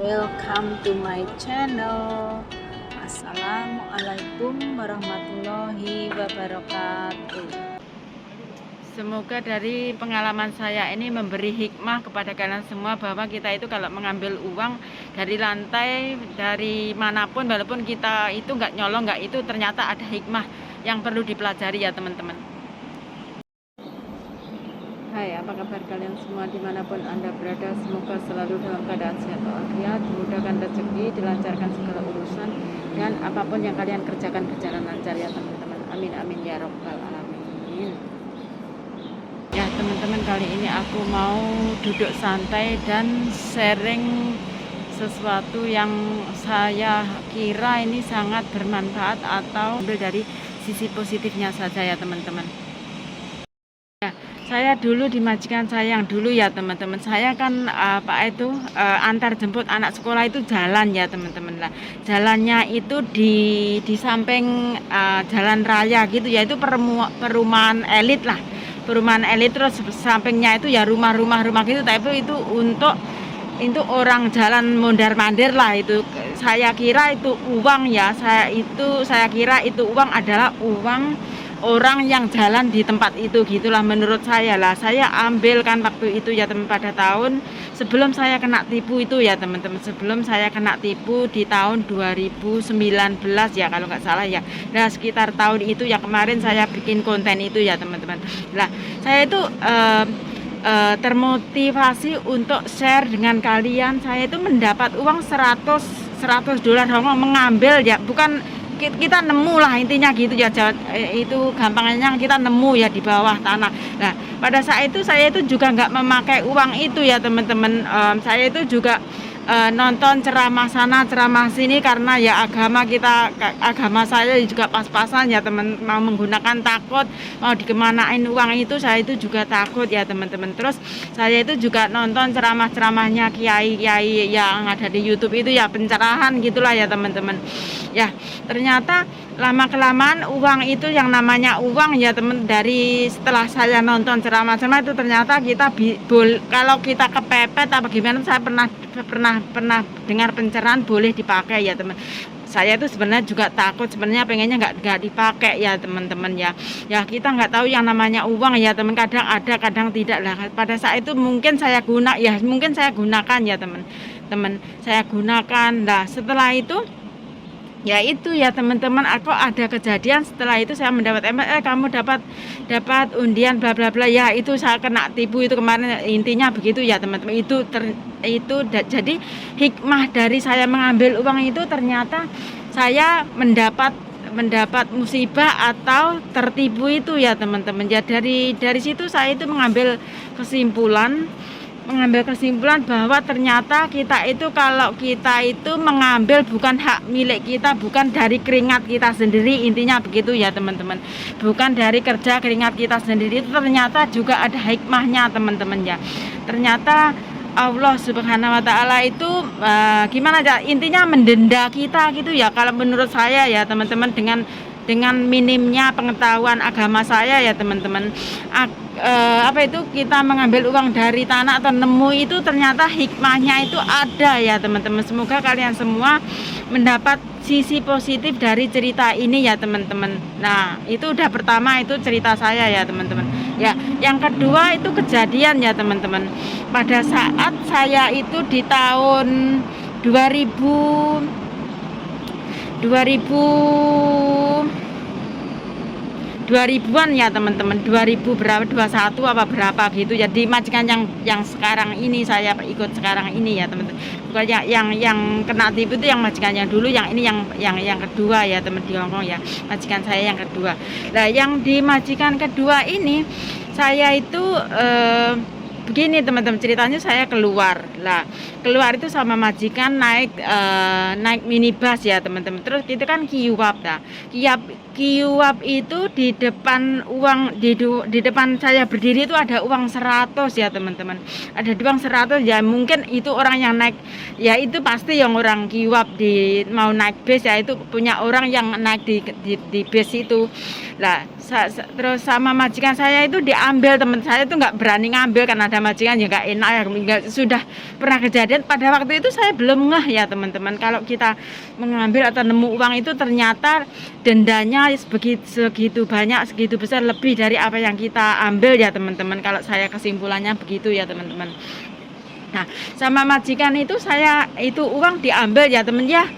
Welcome to my channel. Assalamualaikum warahmatullahi wabarakatuh. Semoga dari pengalaman saya ini memberi hikmah kepada kalian semua bahwa kita itu kalau mengambil uang dari lantai, dari manapun, walaupun kita itu nggak nyolong, nggak itu, ternyata ada hikmah yang perlu dipelajari ya teman-teman. Hai, apa kabar kalian semua dimanapun Anda berada? Semoga selalu dalam keadaan sehat walafiat, dimudahkan rezeki, dilancarkan segala urusan, dan apapun yang kalian kerjakan berjalan lancar ya teman-teman. Amin amin ya robbal alamin. Ya teman-teman, kali ini aku mau duduk santai dan sharing sesuatu yang saya kira ini sangat bermanfaat atau ambil dari sisi positifnya saja ya teman-teman. Saya dulu di majikan saya yang dulu ya teman-teman, saya kan antar jemput anak sekolah itu jalan ya teman-teman lah. Jalannya itu di samping jalan raya gitu ya, itu perumahan elit lah. Perumahan elit, terus sampingnya itu ya rumah-rumah gitu, tapi itu untuk orang jalan mondar-mandir lah itu. Saya kira itu uang ya, saya kira itu uang adalah uang orang yang jalan di tempat itu gitulah menurut saya lah. Saya ambil kan waktu itu ya teman, pada tahun sebelum saya kena tipu itu ya teman-teman, sebelum saya kena tipu di tahun 2019 ya kalau nggak salah ya. Nah sekitar tahun itu ya kemarin saya bikin konten itu ya teman-teman. Nah saya itu termotivasi untuk share dengan kalian. Saya itu mendapat uang 100 dolar Hongkong, mengambil ya, bukan kita nemu lah intinya gitu ya, itu gampangnya kita nemu ya di bawah tanah. Nah pada saat itu saya itu juga nggak memakai uang itu ya teman-teman. Saya itu juga nonton ceramah sana ceramah sini, karena ya agama saya juga pas-pasan ya teman, mau menggunakan takut, mau dikemanain uang itu saya itu juga takut ya teman-teman. Terus saya itu juga nonton ceramahnya kiai yang ada di YouTube itu ya, pencerahan gitulah ya teman-teman. Ya ternyata lama kelamaan uang itu, yang namanya uang ya teman, dari setelah saya nonton ceramah itu ternyata kita kalau kita kepepet apa gimana, saya pernah dengar pencerahan boleh dipakai ya teman. Saya itu sebenarnya juga takut, sebenarnya pengennya nggak dipakai ya teman-teman ya. Ya kita nggak tahu yang namanya uang ya teman, kadang ada kadang tidak lah. Pada saat itu mungkin saya gunakan ya teman-teman, saya gunakan. Nah setelah itu ya itu ya teman-teman, aku ada kejadian setelah itu saya mendapat kamu dapat undian bla bla bla ya, itu saya kena tipu itu kemarin, intinya begitu ya teman-teman. Jadi hikmah dari saya mengambil uang itu, ternyata saya mendapat musibah atau tertipu itu ya teman-teman. Ya dari situ saya itu mengambil kesimpulan bahwa ternyata kita itu, kalau kita itu mengambil bukan hak milik kita, bukan dari keringat kita sendiri, intinya begitu ya teman-teman, bukan dari kerja keringat kita sendiri, itu ternyata juga ada hikmahnya teman-teman ya. Ternyata Allah Subhanahu wa Ta'ala itu gimana ya, intinya mendenda kita gitu ya kalau menurut saya ya teman-teman, dengan minimnya pengetahuan agama saya ya teman-teman. Kita mengambil uang dari tanah atau nemu itu ternyata hikmahnya itu ada ya teman-teman. Semoga kalian semua mendapat sisi positif dari cerita ini ya teman-teman. Nah itu udah pertama, itu cerita saya ya teman-teman ya. Yang kedua itu kejadian ya teman-teman, pada saat saya itu di tahun 2000-an ya teman-teman, 2000 berapa, 21 apa berapa gitu ya, di majikan yang sekarang ini saya ikut sekarang ini ya teman-teman. Bukan yang kena tipu itu yang majikan yang dulu, yang ini yang kedua ya teman, di Hongkong ya, majikan saya yang kedua. Nah yang di majikan kedua ini saya itu begini teman-teman, ceritanya saya keluar itu sama majikan naik minibus ya teman-teman. Terus kita kan kiuap itu di depan di depan saya berdiri itu ada uang 100 ya teman-teman, ada uang 100 ya. Mungkin itu orang yang naik ya, itu pasti yang orang kiuap mau naik bis ya, itu punya orang yang naik di bis itu lah. Terus sama majikan saya itu diambil, teman saya itu nggak berani ngambil karena ada majikan ya nggak enak ya, sudah pernah kejadian. Pada waktu itu saya belum ngeh ya teman-teman, kalau kita mengambil atau nemu uang itu ternyata dendanya segitu banyak, segitu besar, lebih dari apa yang kita ambil ya teman-teman. Kalau saya kesimpulannya begitu ya teman-teman. Nah, sama majikan itu saya itu uang diambil ya teman ya.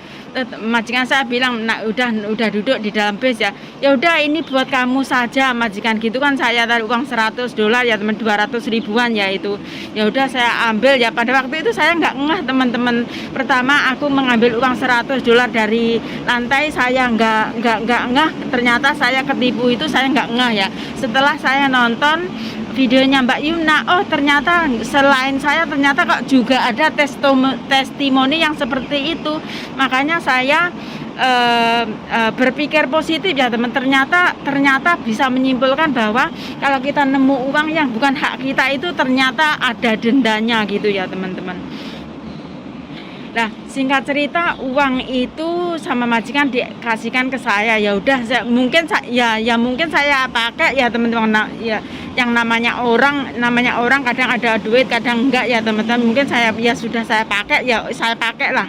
Majikan saya bilang, nah udah duduk di dalam bis ya. Ya udah, ini buat kamu saja majikan gitu kan. Saya taruh uang $100 ya teman, 200 ribuan ya itu. Ya udah saya ambil ya. Pada waktu itu saya nggak ngeh teman-teman. Pertama aku mengambil uang $100 dari lantai, saya nggak ngeh. Ternyata saya ketipu, itu saya nggak ngeh ya. Setelah saya nonton videonya Mbak Yumna, oh ternyata selain saya ternyata kok juga ada testimoni yang seperti itu. Makanya saya berpikir positif ya teman. Ternyata bisa menyimpulkan bahwa kalau kita nemu uang yang bukan hak kita itu ternyata ada dendanya gitu ya teman-teman. Nah, singkat cerita, uang itu sama majikan dikasihkan ke saya. Ya udah, mungkin saya pakai ya teman-teman. Nah, ya yang namanya orang kadang ada duit, kadang enggak ya teman-teman. Mungkin saya sudah saya pakai, ya saya pakai lah.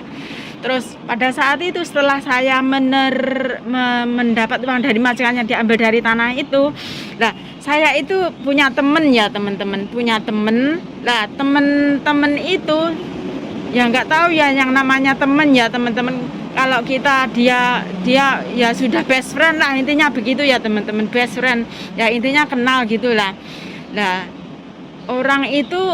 Terus pada saat itu setelah saya mendapat uang dari majikan yang diambil dari tanah itu, nah saya itu punya temen ya teman-teman, punya temen. Nah temen itu ya nggak tahu ya yang namanya temen ya teman-teman. Kalau kita dia ya sudah best friend lah, intinya begitu ya teman-teman, best friend ya, intinya kenal gitulah. Nah orang itu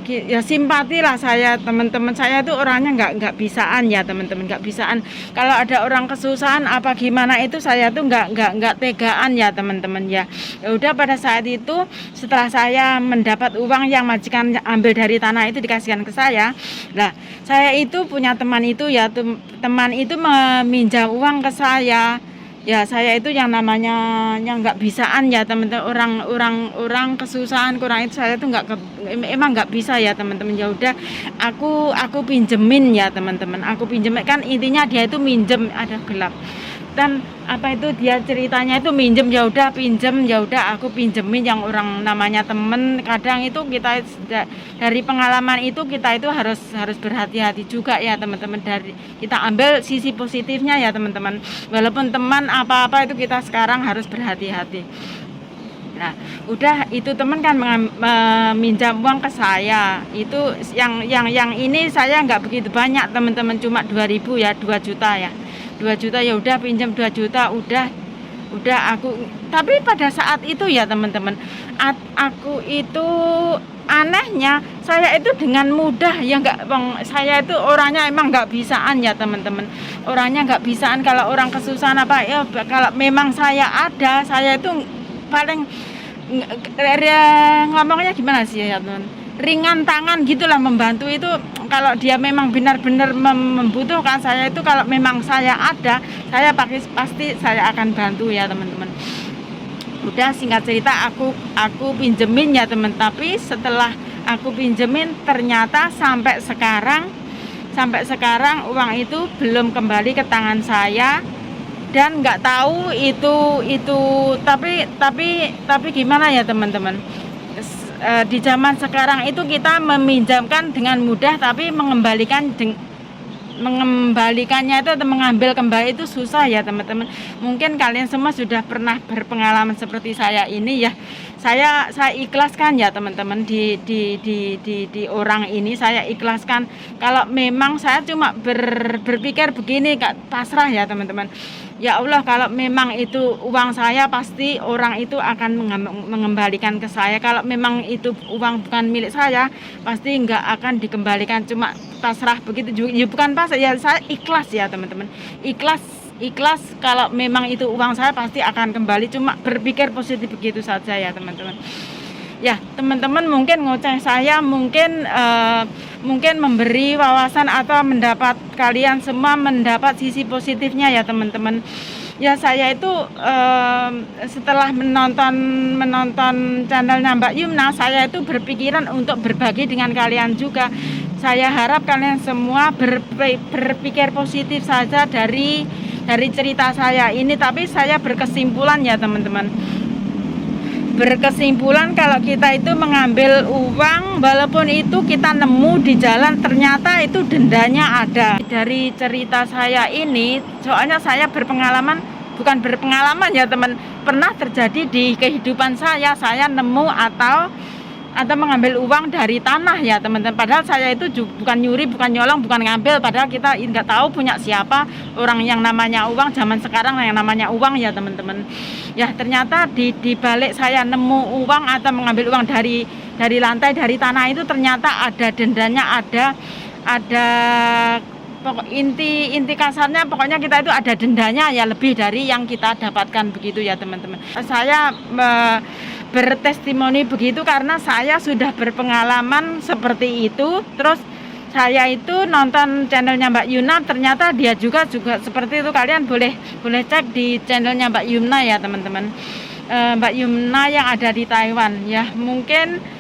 ya simpati lah saya, teman-teman saya itu orangnya nggak bisaan ya teman-teman, nggak bisaan. Kalau ada orang kesusahan apa gimana itu saya tuh nggak tegaan ya teman-teman ya. Ya udah, pada saat itu setelah saya mendapat uang yang majikan ambil dari tanah itu dikasihkan ke saya. Nah saya itu punya teman itu ya, teman itu meminjam uang ke saya. Ya saya itu yang namanya yang nggak bisaan ya teman-teman, orang kesusahan kurang itu saya tuh emang nggak bisa ya teman-teman. Ya udah, aku pinjemin ya teman-teman, aku pinjemin, kan intinya dia itu minjem, ada gelap dan apa itu dia ceritanya itu minjem. Ya udah pinjem, ya udah aku pinjemin yang orang namanya temen. Kadang itu kita dari pengalaman itu kita itu harus berhati-hati juga ya teman-teman, dari kita ambil sisi positifnya ya teman-teman. Walaupun teman apa-apa itu kita sekarang harus berhati-hati. Nah udah, itu teman kan meminjam uang ke saya itu, yang ini saya nggak begitu banyak teman-teman, cuma 2.000 ya, 2 juta ya, 2 juta. Ya udah pinjam 2 juta, udah aku. Tapi pada saat itu ya teman-teman, aku itu anehnya saya itu dengan mudah ya saya itu orangnya emang nggak bisaan ya teman-teman, orangnya nggak bisaan. Kalau orang kesusahan apa ya, kalau memang saya ada, saya itu paling ngomongnya gimana sih ya teman, ringan tangan gitulah membantu itu. Kalau dia memang benar-benar membutuhkan, saya itu kalau memang saya ada, saya pasti saya akan bantu ya teman-teman. Udah, singkat cerita aku pinjemin ya teman. Tapi setelah aku pinjemin ternyata sampai sekarang uang itu belum kembali ke tangan saya, dan nggak tahu itu tapi gimana ya teman-teman. Di zaman sekarang itu kita meminjamkan dengan mudah, tapi mengembalikannya itu atau mengambil kembali itu susah ya teman-teman. Mungkin kalian semua sudah pernah berpengalaman seperti saya ini ya. Saya ikhlaskan ya teman-teman, di orang ini saya ikhlaskan. Kalau memang saya cuma berpikir begini, pasrah ya teman-teman. Ya Allah, kalau memang itu uang saya, pasti orang itu akan mengembalikan ke saya. Kalau memang itu uang bukan milik saya, pasti nggak akan dikembalikan. Cuma pasrah begitu juga. Ya bukan pasrah, ya saya ikhlas ya teman-teman. Ikhlas kalau memang itu uang saya pasti akan kembali. Cuma berpikir positif begitu saja ya teman-teman. Ya teman-teman, mungkin ngoceh saya mungkin memberi wawasan atau mendapat kalian semua mendapat sisi positifnya ya teman-teman. Ya saya itu setelah menonton channelnya Mbak Yumna, saya itu berpikiran untuk berbagi dengan kalian juga. Saya harap kalian semua berpikir positif saja dari cerita saya ini. Tapi saya berkesimpulan ya teman-teman, berkesimpulan kalau kita itu mengambil uang, walaupun itu kita nemu di jalan, ternyata itu dendanya ada. Dari cerita saya ini, soalnya saya bukan berpengalaman ya teman, pernah terjadi di kehidupan saya nemu atau mengambil uang dari tanah ya teman-teman. Padahal saya itu bukan nyuri, bukan nyolong, bukan ngambil. Padahal kita nggak tahu punya siapa orang yang namanya uang zaman sekarang, yang namanya uang ya teman-teman. Ya ternyata di balik saya nemu uang atau mengambil uang dari lantai, dari tanah itu ternyata ada dendanya, ada pokok inti kasarnya, pokoknya kita itu ada dendanya ya, lebih dari yang kita dapatkan begitu ya teman-teman. Saya bertestimoni begitu karena saya sudah berpengalaman seperti itu. Terus saya itu nonton channelnya Mbak Yuna, ternyata dia juga seperti itu. Kalian boleh cek di channelnya Mbak Yuna ya teman-teman. Mbak Yuna yang ada di Taiwan ya. Mungkin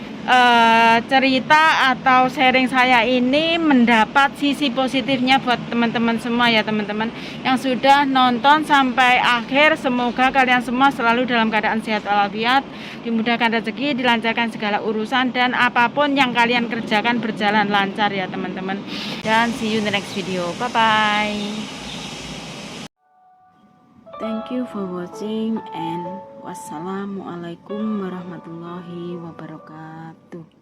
cerita atau sharing saya ini mendapat sisi positifnya buat teman-teman semua ya teman-teman yang sudah nonton sampai akhir. Semoga kalian semua selalu dalam keadaan sehat walafiat, dimudahkan rezeki, dilancarkan segala urusan, dan apapun yang kalian kerjakan berjalan lancar ya teman-teman. Dan see you in the next video. Bye bye. Thank you for watching and wassalamualaikum warahmatullahi wabarakatuh.